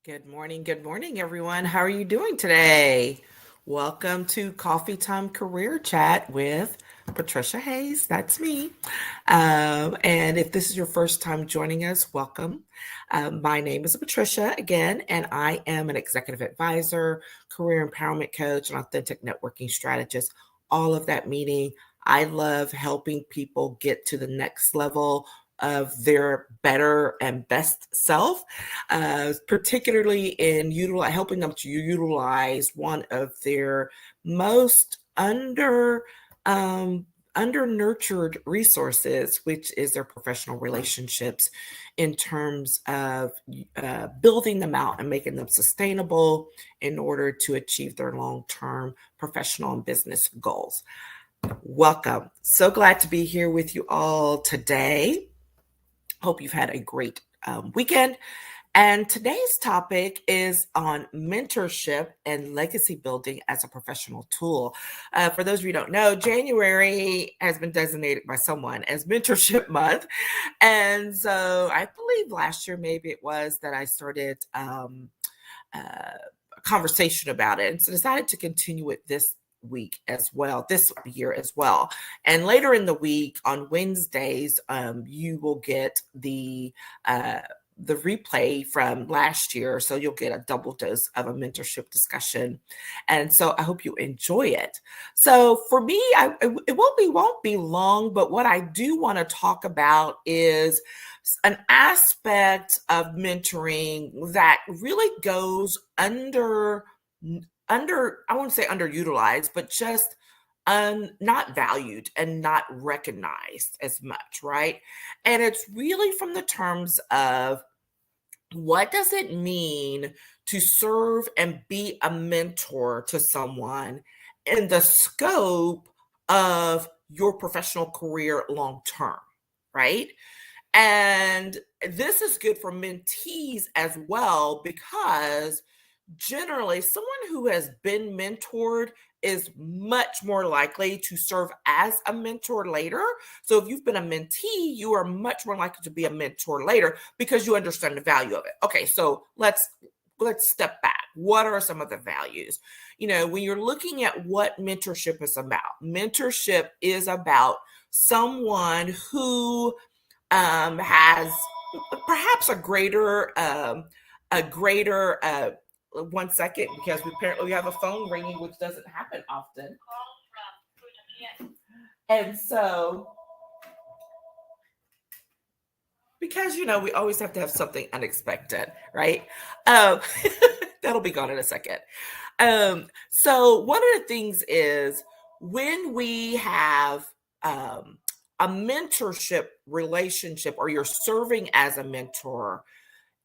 Good morning, everyone. How are you doing today? Welcome to Coffee Time Career Chat with Patricia Hayes. That's me. And if this is your first time joining us, welcome. My name is Patricia again, and I am an executive advisor, career empowerment coach, and authentic networking strategist. All of that meaning I love helping people get to the next level of their better and best self, particularly in helping them to utilize one of their most under nurtured resources, which is their professional relationships, in terms of building them out and making them sustainable in order to achieve their long-term professional and business goals. Welcome. So glad to be here with you all today. Hope you've had a great weekend. And today's topic is on mentorship and legacy building as a professional tool. For those of you who don't know, January has been designated by someone as Mentorship Month. And so I believe last year, maybe it was, that I started a conversation about it. And so decided to continue it this year as well. And later in the week on Wednesdays, you will get the replay from last year. So you'll get a double dose of a mentorship discussion. And so I hope you enjoy it. So for me, it won't be long, but what I do want to talk about is an aspect of mentoring that really goes I won't say underutilized, but just not valued and not recognized as much, right? And it's really from the terms of, what does it mean to serve and be a mentor to someone in the scope of your professional career long term, right? And this is good for mentees as well, because generally someone who has been mentored is much more likely to serve as a mentor later. So if you've been a mentee, you are much more likely to be a mentor later because you understand the value of it. Okay, so let's step back. What are some of the values? When you're looking at what mentorship is about someone who has perhaps a greater one second, because we have a phone ringing, which doesn't happen often. And so, because we always have to have something unexpected, right? That'll be gone in a second. So one of the things is, when we have a mentorship relationship, or you're serving as a mentor,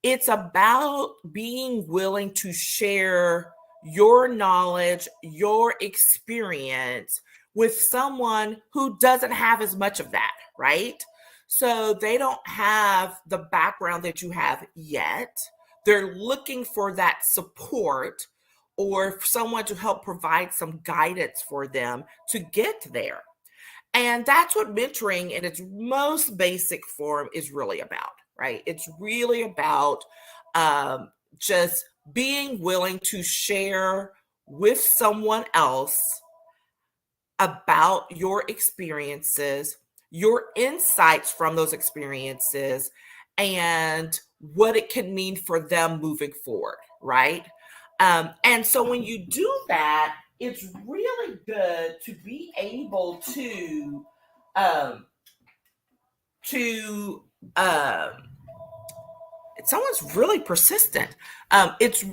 it's about being willing to share your knowledge, your experience with someone who doesn't have as much of that, right? So they don't have the background that you have yet. They're looking for that support, or someone to help provide some guidance for them to get there. And that's what mentoring in its most basic form is really about, right? It's really about just being willing to share with someone else about your experiences, your insights from those experiences, and what it can mean for them moving forward, right? And so when you do that, it's really good to be able to someone's really persistent. It's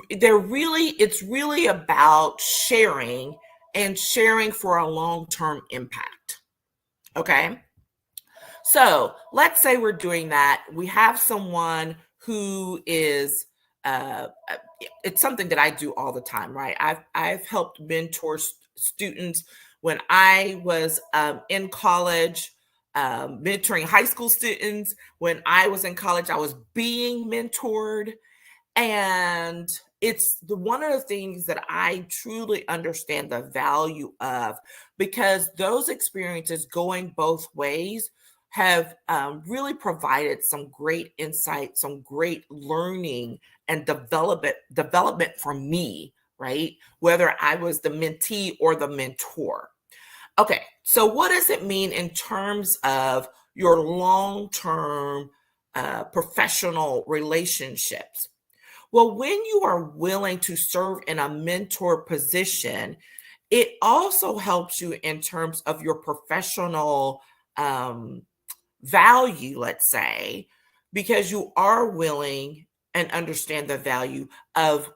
really about sharing, and sharing for a long-term impact. Okay. So let's say we're doing that. We have someone who is, it's something that I do all the time, right? I've helped mentor students when I was in college, mentoring high school students. When I was in college, I was being mentored. And it's one of the things that I truly understand the value of, because those experiences going both ways have really provided some great insight, some great learning and development for me, right? Whether I was the mentee or the mentor. Okay, so what does it mean in terms of your long-term professional relationships? Well, when you are willing to serve in a mentor position, it also helps you in terms of your professional um, value, let's say, because you are willing and understand the value of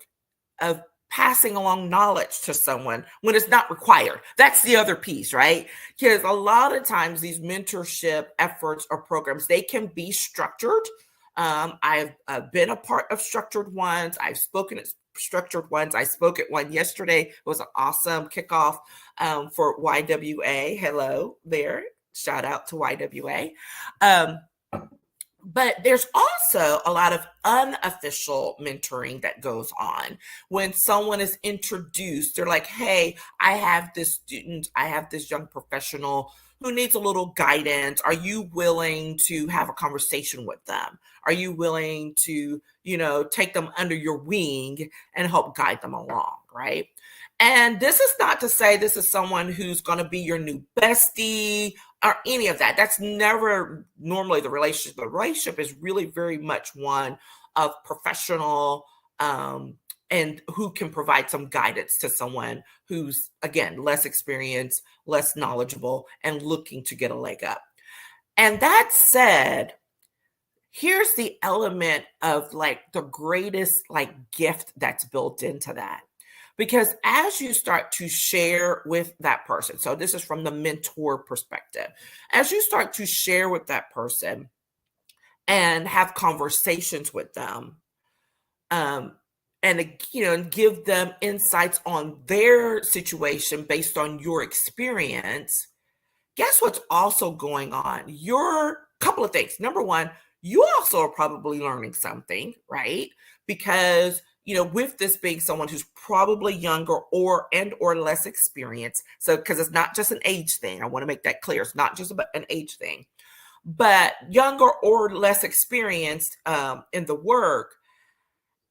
passing along knowledge to someone when it's not required. That's the other piece, right? Because a lot of times these mentorship efforts or programs, they can be structured. I've been a part of structured ones. I've spoken at structured ones. I spoke at one yesterday. It was an awesome kickoff for YWA. Hello there. Shout out to YWA. Um, but there's also a lot of unofficial mentoring that goes on when someone is introduced. They're like, hey, I have this student, I have this young professional who needs a little guidance. Are you willing to have a conversation with them? Are you willing to, take them under your wing and help guide them along, right? And this is not to say this is someone who's going to be your new bestie or any of that. That's never normally the relationship. The relationship is really very much one of professional and who can provide some guidance to someone who's, again, less experienced, less knowledgeable, and looking to get a leg up. And that said, here's the element of like the greatest gift that's built into that. Because as you start to share with that person, so this is from the mentor perspective, as you start to share with that person and have conversations with them, and give them insights on their situation based on your experience, guess what's also going on? Your couple of things. Number one, you also are probably learning something, right? Because with this being someone who's probably younger or less experienced. So, because it's not just an age thing. I want to make that clear. It's not just about an age thing, but younger or less experienced in the work.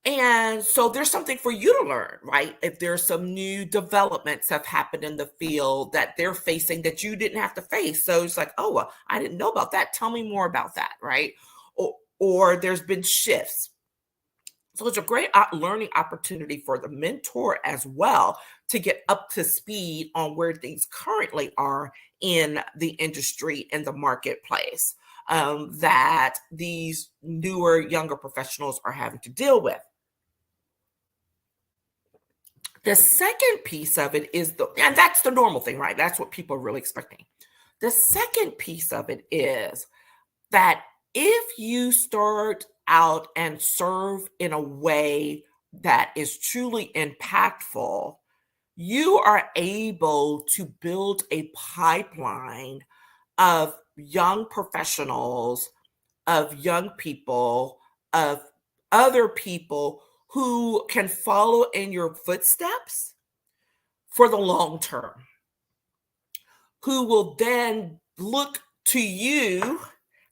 And so there's something for you to learn, right? If there's some new developments have happened in the field that they're facing that you didn't have to face. So it's like, oh, well, I didn't know about that. Tell me more about that, right? Or there's been shifts. So it's a great learning opportunity for the mentor as well to get up to speed on where things currently are in the industry and the marketplace that these newer, younger professionals are having to deal with. The second piece of it is and that's the normal thing, right? That's what people are really expecting. The second piece of it is that if you start out and serve in a way that is truly impactful, you are able to build a pipeline of young professionals, of young people, of other people who can follow in your footsteps for the long term, who will then look to you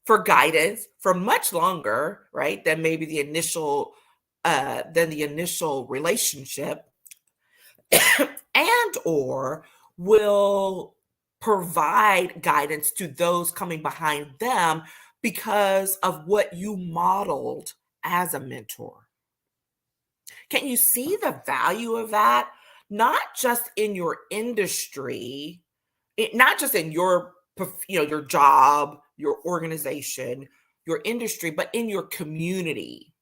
for guidance for much longer, right, than maybe the initial relationship, and or will provide guidance to those coming behind them because of what you modeled as a mentor. Can you see the value of that? Not just in your industry, not just in your your job, your organization, your industry, but in your community,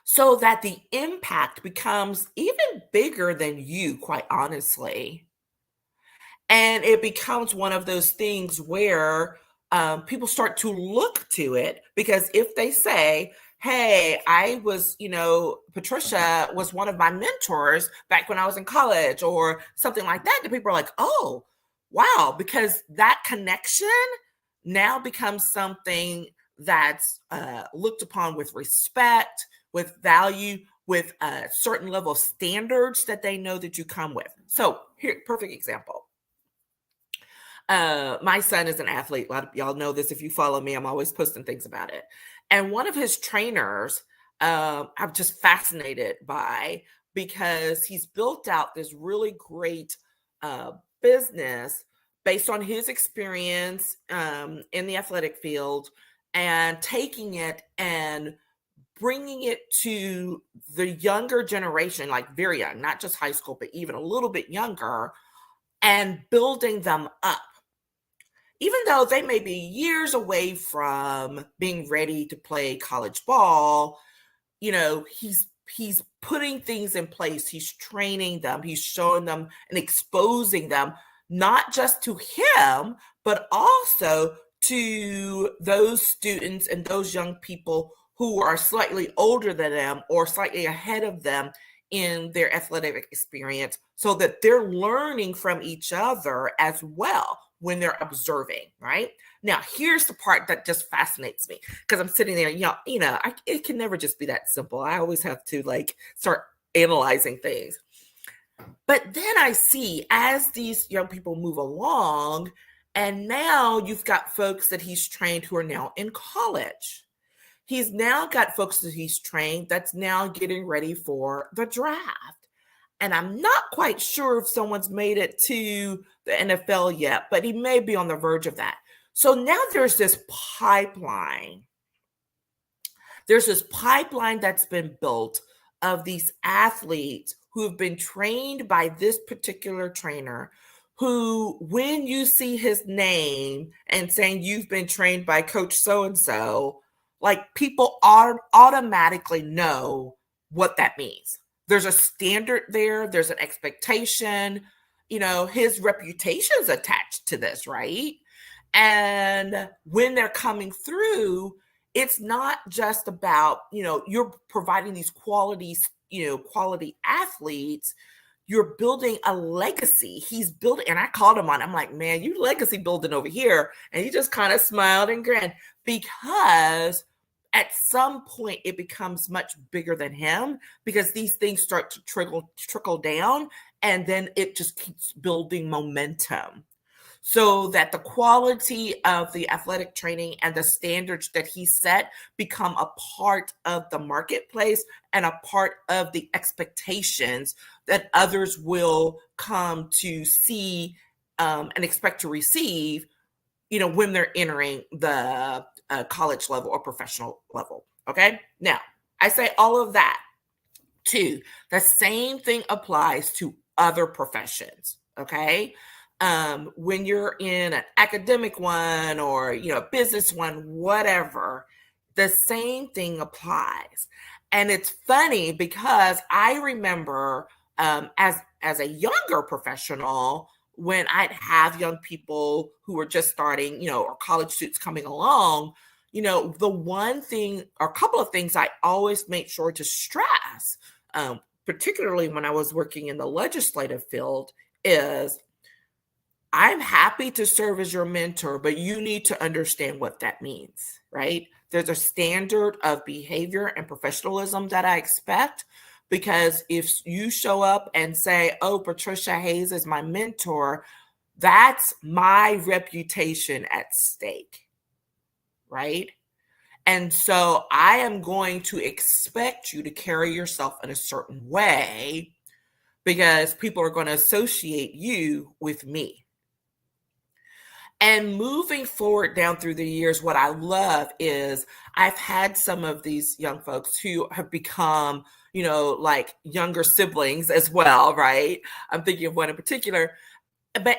so that the impact becomes even bigger than you, quite honestly. And it becomes one of those things where people start to look to it, because if they say, hey, I was, Patricia was one of my mentors back when I was in college or something like that, the people are like, oh, wow, because that connection now becomes something that's looked upon with respect, with value, with a certain level of standards that they know that you come with. So here, perfect example. My son is an athlete. A lot of y'all know this. If you follow me, I'm always posting things about it. And one of his trainers, I'm just fascinated by, because he's built out this really great uh, business based on his experience in the athletic field, and taking it and bringing it to the younger generation, like very young, not just high school, but even a little bit younger, and building them up. Even though they may be years away from being ready to play college ball, he's putting things in place. He's training them, he's showing them and exposing them, not just to him, but also to those students and those young people who are slightly older than them or slightly ahead of them in their athletic experience, so that they're learning from each other as well when they're observing, right? Now, here's the part that just fascinates me, because I'm sitting there, it can never just be that simple. I always have to start analyzing things. But then I see, as these young people move along, and now you've got folks that he's trained who are now in college. He's now got folks that he's trained that's now getting ready for the draft. And I'm not quite sure if someone's made it to the NFL yet, but he may be on the verge of that. So now there's this pipeline. There's this pipeline that's been built of these athletes who have been trained by this particular trainer, who, when you see his name and saying you've been trained by Coach so-and-so, people automatically know what that means. There's a standard there. There's an expectation. His reputation's attached to this, right? And when they're coming through, it's not just about, you're providing these quality athletes. You're building a legacy. He's building, and I called him on. I'm like, man, you legacy building over here. And he just kind of smiled and grinned, because at some point it becomes much bigger than him, because these things start to trickle down, and then it just keeps building momentum, so that the quality of the athletic training and the standards that he set become a part of the marketplace and a part of the expectations that others will come to see and expect to receive, when they're entering the college level or professional level. Okay. Now, I say all of that too. The same thing applies to other professions. Okay. When you're in an academic one or, a business one, whatever, the same thing applies. And it's funny, because I remember as a younger professional, when I'd have young people who were just starting, or college students coming along, the one thing or a couple of things I always made sure to stress, particularly when I was working in the legislative field, is I'm happy to serve as your mentor, but you need to understand what that means, right? There's a standard of behavior and professionalism that I expect, because if you show up and say, oh, Patricia Hayes is my mentor, that's my reputation at stake, right? And so I am going to expect you to carry yourself in a certain way, because people are going to associate you with me. And moving forward down through the years, what I love is I've had some of these young folks who have become, younger siblings as well, right? I'm thinking of one in particular.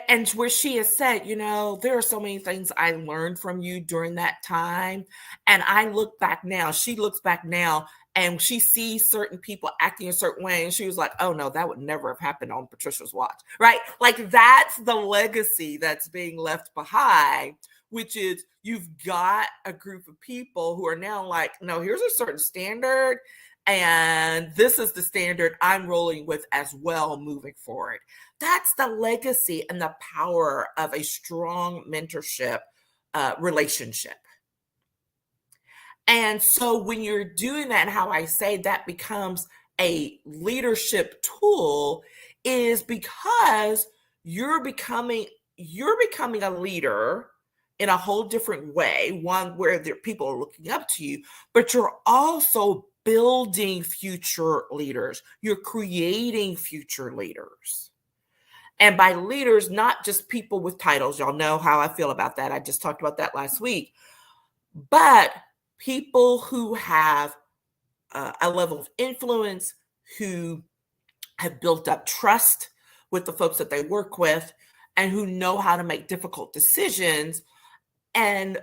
And where she has said, there are so many things I learned from you during that time. And I look back now, she looks back now, and she sees certain people acting a certain way, and she was like, oh no, that would never have happened on Patricia's watch, right? That's the legacy that's being left behind, which is you've got a group of people who are now like, no, here's a certain standard, and this is the standard I'm rolling with as well moving forward. That's the legacy and the power of a strong mentorship relationship. And so when you're doing that, and how I say that becomes a leadership tool, is because you're becoming, you're becoming a leader in a whole different way, one where people are looking up to you, but you're also building future leaders. You're creating future leaders. And by leaders, not just people with titles. Y'all know how I feel about that. I just talked about that last week. But people who have a level of influence, who have built up trust with the folks that they work with, and who know how to make difficult decisions and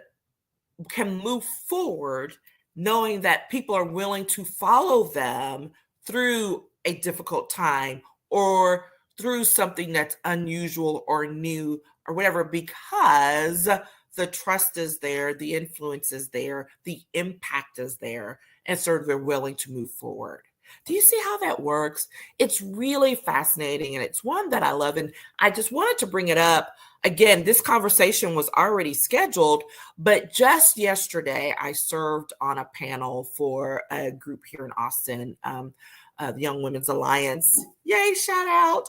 can move forward knowing that people are willing to follow them through a difficult time or through something that's unusual or new or whatever, because the trust is there, the influence is there, the impact is there, and so they're willing to move forward. Do you see how that works? It's really fascinating, and it's one that I love, and I just wanted to bring it up. Again, this conversation was already scheduled, but just yesterday I served on a panel for a group here in Austin, the Young Women's Alliance. Yay, shout out.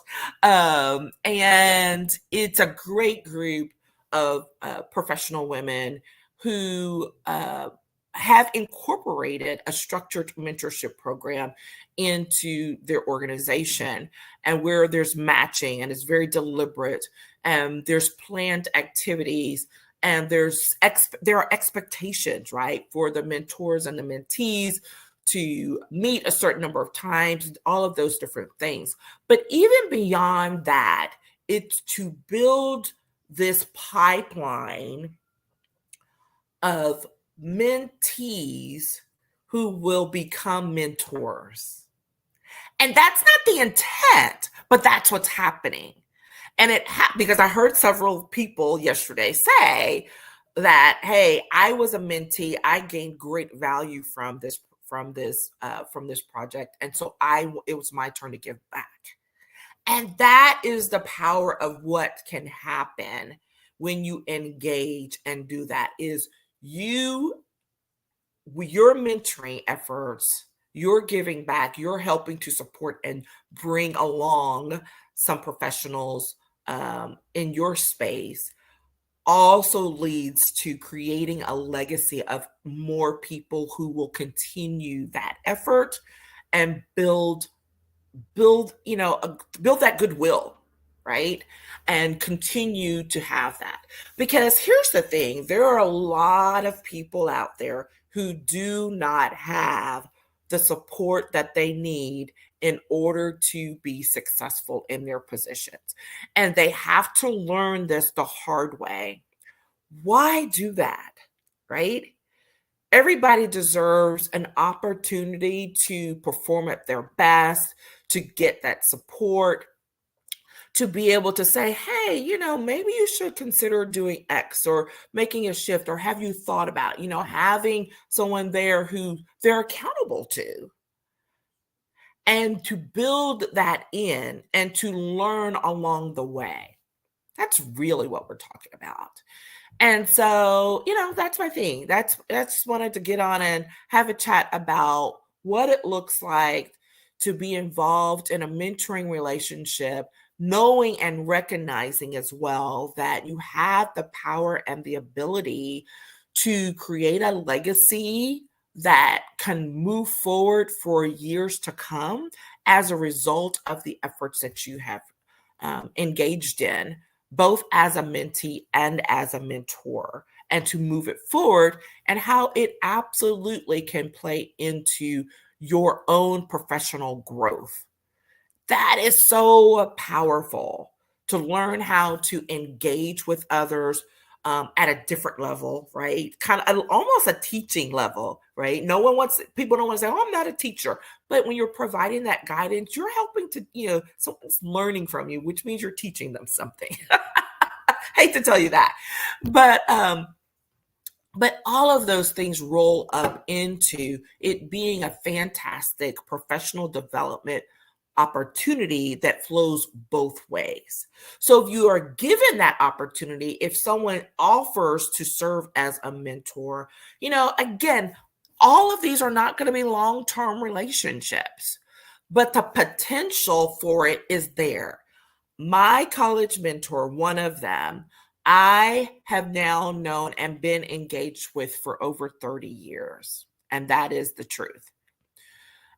And it's a great group of professional women who have incorporated a structured mentorship program into their organization, and where there's matching and it's very deliberate, and there's planned activities, and there are expectations, right, for the mentors and the mentees to meet a certain number of times, all of those different things. But even beyond that, it's to build this pipeline of mentees who will become mentors. And that's not the intent, but that's what's happening. And because I heard several people yesterday say that, hey, I was a mentee, I gained great value from this project, and so it was my turn to give back. And that is the power of what can happen when you engage and do that. Is your mentoring efforts, you're giving back, you're helping to support and bring along some professionals in your space, also leads to creating a legacy of more people who will continue that effort and build that goodwill, right? And continue to have that. Because here's the thing, there are a lot of people out there who do not have the support that they need in order to be successful in their positions. And they have to learn this the hard way. Why do that, right? Everybody deserves an opportunity to perform at their best, to get that support, to be able to say, hey, maybe you should consider doing X or making a shift, or have you thought about, having someone there who they're accountable to, and to build that in and to learn along the way. That's really what we're talking about. And so, that's my thing. That's wanted to get on and have a chat about what it looks like to be involved in a mentoring relationship, knowing and recognizing as well that you have the power and the ability to create a legacy that can move forward for years to come as a result of the efforts that you have engaged in, both as a mentee and as a mentor, and to move it forward, and how it absolutely can play into your own professional growth. That is so powerful, to learn how to engage with others at a different level, right? Kind of almost a teaching level, right? People don't want to say, oh, I'm not a teacher. But when you're providing that guidance, you're helping to, someone's learning from you, which means you're teaching them something. Hate to tell you that. But all of those things roll up into it being a fantastic professional development opportunity that flows both ways. So if you are given that opportunity, if someone offers to serve as a mentor, again, all of these are not going to be long-term relationships, but the potential for it is there. my college mentor, one of them, I have now known and been engaged with for over 30 years. And that is the truth.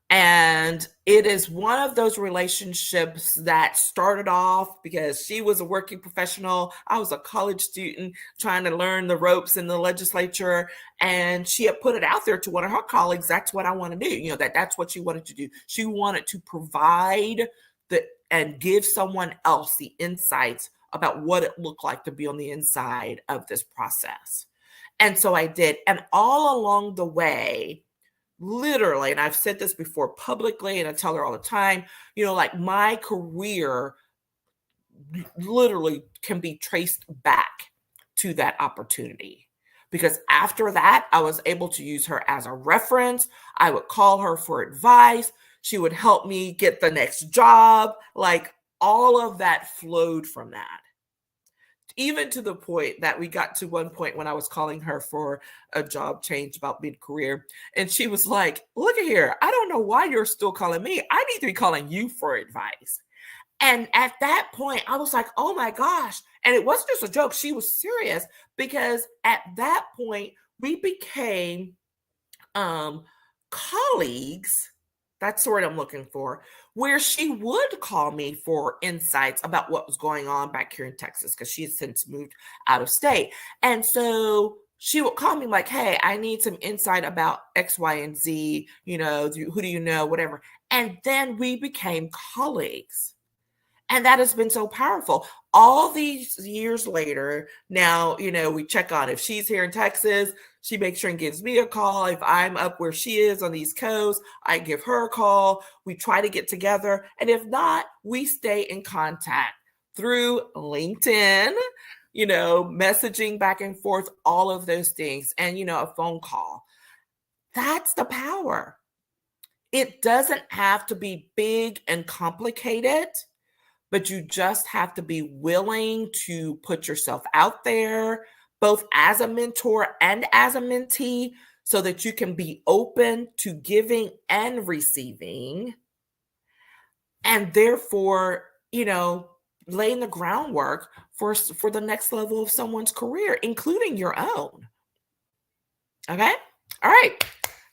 And it is one of those relationships that started off because she was a working professional. I was a college student trying to learn the ropes in the legislature. And she had put it out there to one of her colleagues. That's what I want to do. That's what she wanted to do. She wanted to provide and give someone else the insights about what it looked like to be on the inside of this process. And so I did. And all along the way, literally, and I've said this before publicly, and I tell her all the time, like my career literally can be traced back to that opportunity. Because after that, I was able to use her as a reference. I would call her for advice. She would help me get the next job. Like all of that flowed from that. Even to the point that we got to one point when I was calling her for a job change about mid-career. And she was like, look at here. I don't know why you're still calling me. I need to be calling you for advice. And at that point, I was like, oh my gosh. And it wasn't just a joke. She was serious, because at that point, we became colleagues. That's the word I'm looking for, where she would call me for insights about what was going on back here in Texas, because she had since moved out of state. And so she would call me like, hey, I need some insight about X, Y, and Z, who do you know, whatever. And then we became colleagues. And that has been so powerful. All these years later, now, we check on if she's here in Texas, she makes sure and gives me a call. If I'm up where she is on the East Coast, I give her a call. We try to get together. And if not, we stay in contact through LinkedIn, messaging back and forth, all of those things, and, a phone call. That's the power. It doesn't have to be big and complicated, but you just have to be willing to put yourself out there, both as a mentor and as a mentee, so that you can be open to giving and receiving, and therefore, laying the groundwork for the next level of someone's career, including your own. Okay? All right.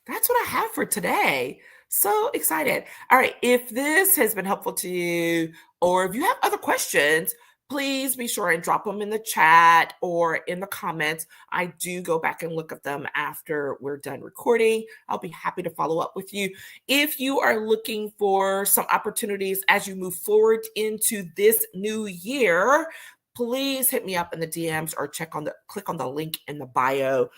That's what I have for today. So excited. All right. If this has been helpful to you, or if you have other questions, please be sure and drop them in the chat or in the comments. I do go back and look at them after we're done recording. I'll be happy to follow up with you. If you are looking for some opportunities as you move forward into this new year, please hit me up in the DMs or click on the link in the bio,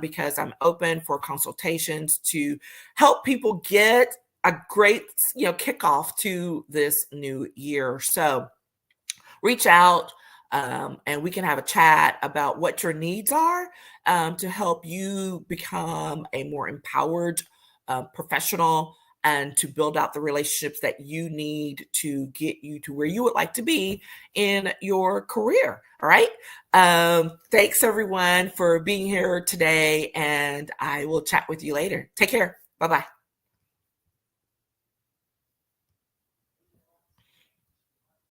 because I'm open for consultations to help people get a great, kickoff to this new year. So reach out, and we can have a chat about what your needs are, to help you become a more empowered professional, and to build out the relationships that you need to get you to where you would like to be in your career. All right. Thanks everyone for being here today, and I will chat with you later. Take care. Bye-bye.